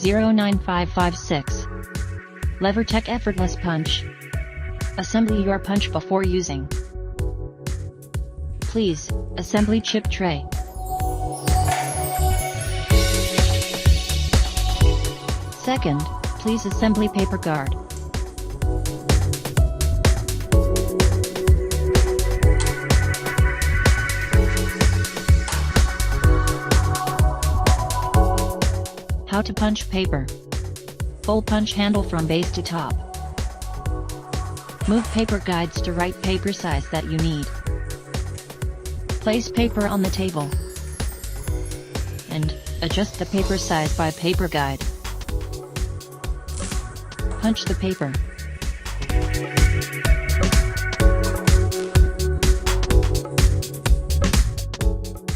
09556. LeverTech Effortless Punch. Assemble your punch before using. Please, assembly chip tray. Second, please assembly paper guard. How to punch paper. Full punch handle from base to top. Move paper guides to right paper size that you need. Place paper on the table. And adjust the paper size by paper guide. Punch the paper.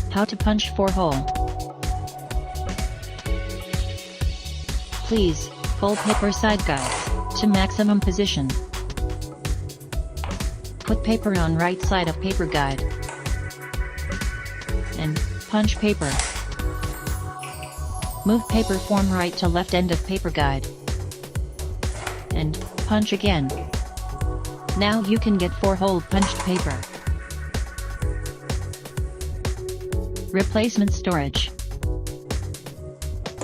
How to punch 4-hole. Please, fold paper side guides to maximum position. Put paper on right side of paper guide. And punch paper. Move paper from right to left end of paper guide. And punch again. Now you can get 4-hole punched paper. Replacement storage.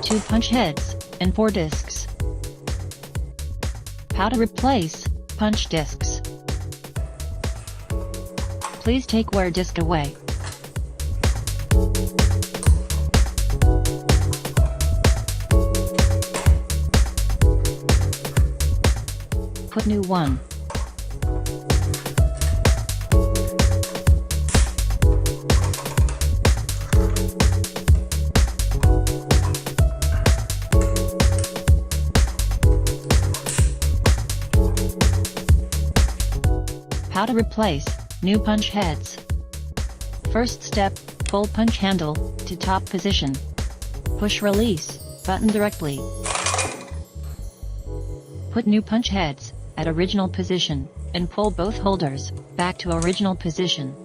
2 punch heads and 4 discs. How to replace punch discs. Please take wear disc away. Put new one. How to replace new punch heads. First step, fold punch handle to top position. Push release button directly. Put new punch heads at original position and pull both holders back to original position.